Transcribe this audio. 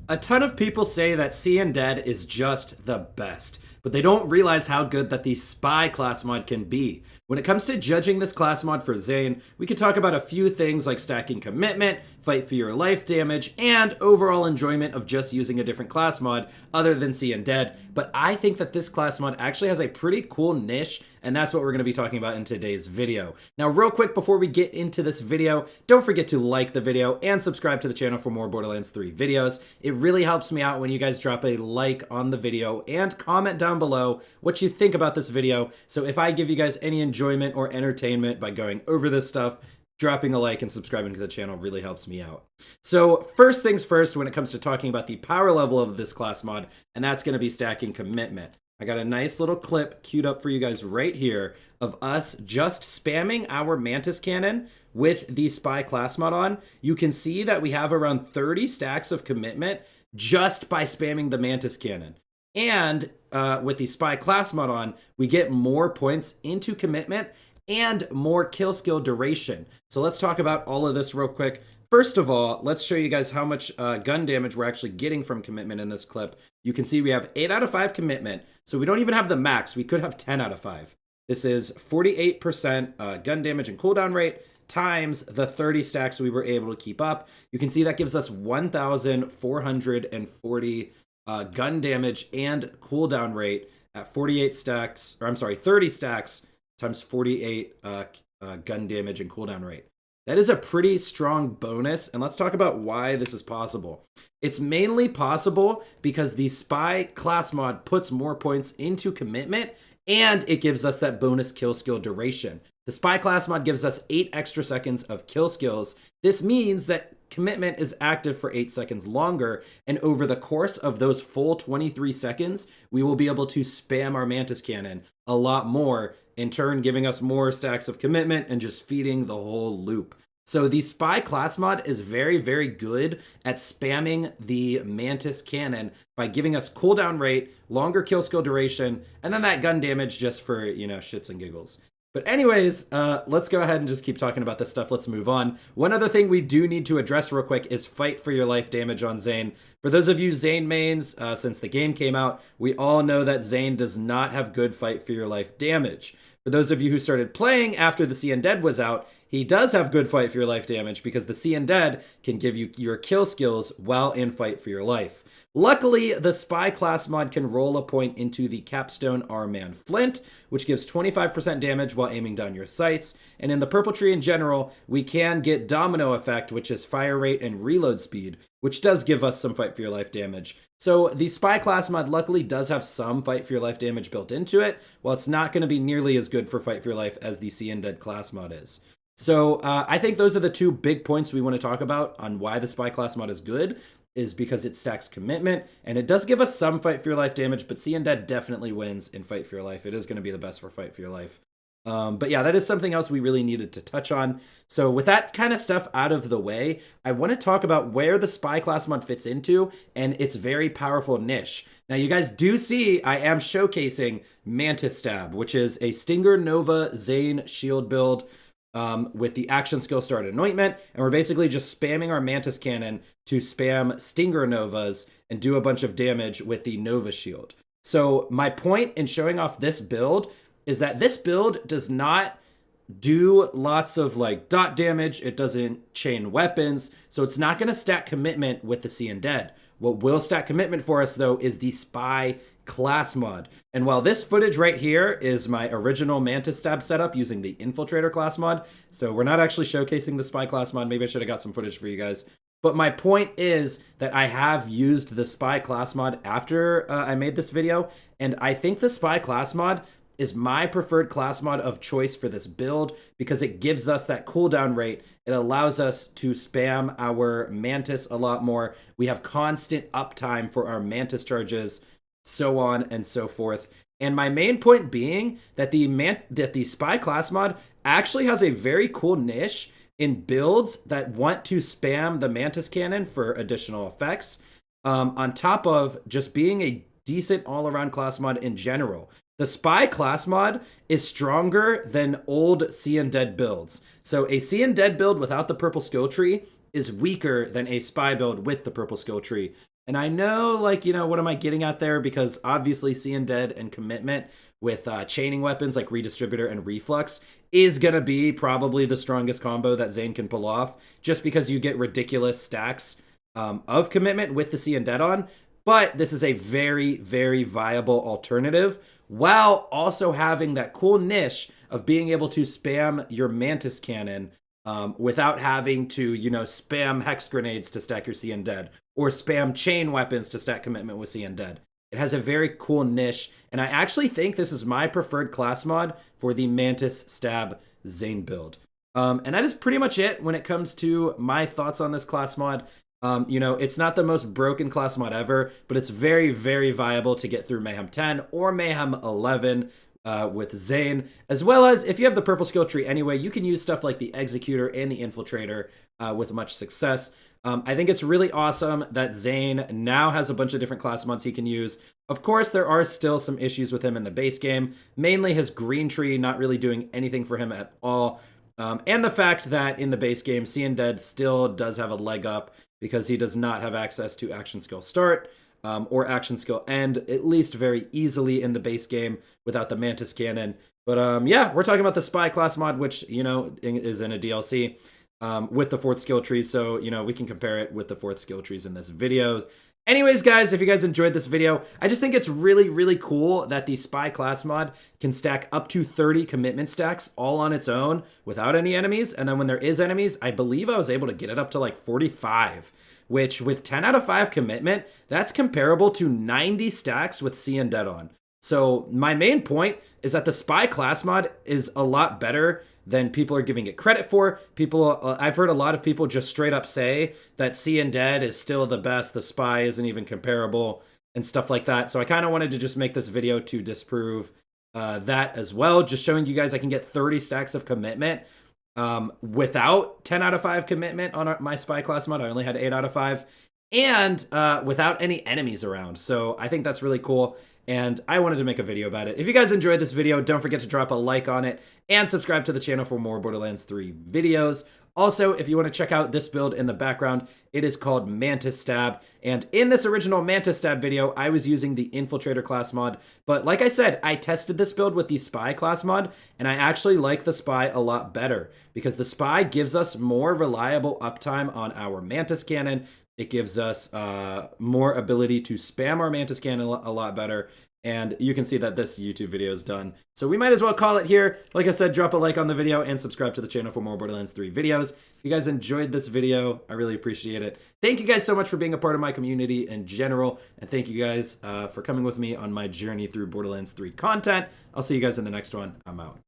A ton of people say that Seein is just the best, but they don't realize how good that the Spy class mod can be. When it comes to judging this class mod for Zane, we could talk about a few things like stacking commitment, fight for your life damage, and overall enjoyment of just using a different class mod other than Seein, but I think that this class mod actually has a pretty cool niche, and that's what we're going to be talking about in today's video. Now, real quick before we get into this video, don't forget to like the video and subscribe to the channel for more Borderlands 3 videos. It really helps me out when you guys drop a like on the video and comment down below what you think about this video. So if I give you guys any enjoyment or entertainment by going over this stuff, dropping a like and subscribing to the channel really helps me out. So first things first when it comes to talking about the power level of this class mod, and that's going to be stacking commitment. I got a nice little clip queued up for you guys right here of us just spamming our Mantis Cannon with the Spy class mod on. You can see that we have around 30 stacks of commitment just by spamming the Mantis Cannon. And with the Spy class mod on, we get more points into commitment and more kill skill duration. So let's talk about all of this real quick. First of all, let's show you guys how much gun damage we're actually getting from commitment in this clip. You can see we have 8 out of 5 commitment, so we don't even have the max. We could have 10 out of 5. This is 48% gun damage and cooldown rate times the 30 stacks we were able to keep up. You can see that gives us 1,440 gun damage and cooldown rate at 30 stacks times 48 gun damage and cooldown rate. That is a pretty strong bonus, and let's talk about why this is possible. It's mainly possible because the Spy class mod puts more points into commitment, and it gives us that bonus kill skill duration. The Spy class mod gives us 8 extra seconds of kill skills. This means that commitment is active for 8 seconds longer, and over the course of those full 23 seconds, we will be able to spam our Mantis Cannon a lot more, in turn giving us more stacks of commitment and just feeding the whole loop. So the Spy class mod is very, very good at spamming the Mantis Cannon by giving us cooldown rate, longer kill skill duration, and then that gun damage just for, you know, shits and giggles. But anyways, let's go ahead and just keep talking about this stuff. Let's move on. One other thing we do need to address real quick is fight for your life damage on Zane. For those of you Zane mains, since the game came out, we all know that Zane does not have good fight for your life damage. For those of you who started playing after the Seein was out, he does have good fight for your life damage because the Seein can give you your kill skills while in fight for your life. Luckily, the Spy class mod can roll a point into the Capstone R-Man Flint, which gives 25% damage while aiming down your sights. And in the Purple Tree in general, we can get Domino Effect, which is fire rate and reload speed, which does give us some fight for your life damage. So the Spy class mod luckily does have some fight for your life damage built into it, while it's not going to be nearly as good for fight for your life as the Seein class mod is. So I think those are the two big points we want to talk about on why the Spy class mod is good, is because it stacks commitment, and it does give us some fight for your life damage, but Seein definitely wins in fight for your life. It is going to be the best for fight for your life. But yeah, that is something else we really needed to touch on. So with that kind of stuff out of the way, I want to talk about where the Spy class mod fits into and its very powerful niche. Now you guys do see I am showcasing Mantistab, which is a Stinger Nova Zane shield build with the action skill start anointment, and we're basically just spamming our Mantis Cannon to spam Stinger Novas and do a bunch of damage with the Nova shield. So my point in showing off this build is that this build does not do lots of like dot damage. It doesn't chain weapons, so it's not going to stack commitment with the Seein. What will stack commitment for us though is the Spy class mod. And while this footage right here is my original Mantistab setup using the Infiltrator class mod, so we're not actually showcasing the Spy class mod. Maybe I should have got some footage for you guys. But my point is that I have used the Spy class mod after I made this video, and I think the Spy class mod is my preferred class mod of choice for this build because it gives us that cooldown rate. It allows us to spam our Mantis a lot more. We have constant uptime for our Mantis charges, so on and so forth. And my main point being that the Spy class mod actually has a very cool niche in builds that want to spam the Mantis Cannon for additional effects, on top of just being a decent all-around class mod in general. The Spy class mod is stronger than old Seein builds. So a Seein build without the purple skill tree is weaker than a Spy build with the purple skill tree. And I know, like, what am I getting at there? Because obviously Seein Dead and Commitment with chaining weapons like Redistributor and Reflux is going to be probably the strongest combo that Zane can pull off, just because you get ridiculous stacks of Commitment with the Seein Dead on. But this is a very, very viable alternative, while also having that cool niche of being able to spam your Mantis Cannon without having to, spam Hex Grenades to stack your Seein Dead, or spam chain weapons to stack Commitment with Seein Dead. It has a very cool niche, and I actually think this is my preferred class mod for the Mantistab Zane build. And that is pretty much it when it comes to my thoughts on this class mod. It's not the most broken class mod ever, but it's very, very viable to get through Mayhem 10 or Mayhem 11 with Zane, as well as if you have the purple skill tree anyway, you can use stuff like the Executor and the Infiltrator with much success. I think it's really awesome that Zane now has a bunch of different class mods he can use. Of course, there are still some issues with him in the base game, mainly his green tree not really doing anything for him at all. And the fact that in the base game, Seein Dead still does have a leg up because he does not have access to action skill start or action skill end, at least very easily in the base game without the Mantis Cannon. But yeah, we're talking about the Spy class mod, which, is in a DLC with the 4th skill tree. So, we can compare it with the 4th skill trees in this video. Anyways, guys, if you guys enjoyed this video, I just think it's really, really cool that the Spy class mod can stack up to 30 commitment stacks all on its own without any enemies. And then when there is enemies, I believe I was able to get it up to like 45, which with 10 out of 5 commitment, that's comparable to 90 stacks with Seein Dead on. So my main point is that the Spy class mod is a lot better than people are giving it credit for. I've heard a lot of people just straight up say that Seein Dead is still the best, the Spy isn't even comparable, and stuff like that. So I kind of wanted to just make this video to disprove that as well, just showing you guys I can get 30 stacks of commitment without 10 out of 5 commitment on my Spy class mod. I only had 8 out of 5, and without any enemies around. So I think that's really cool, and I wanted to make a video about it. If you guys enjoyed this video, don't forget to drop a like on it and subscribe to the channel for more Borderlands 3 videos. Also, if you want to check out this build in the background, it is called Mantistab, and in this original Mantistab video, I was using the Infiltrator class mod, but like I said, I tested this build with the Spy class mod, and I actually like the Spy a lot better, because the Spy gives us more reliable uptime on our Mantis Cannon. It gives us more ability to spam our Mantis Cannon a lot better. And you can see that this YouTube video is done. So we might as well call it here. Like I said, drop a like on the video and subscribe to the channel for more Borderlands 3 videos. If you guys enjoyed this video, I really appreciate it. Thank you guys so much for being a part of my community in general. And thank you guys for coming with me on my journey through Borderlands 3 content. I'll see you guys in the next one. I'm out.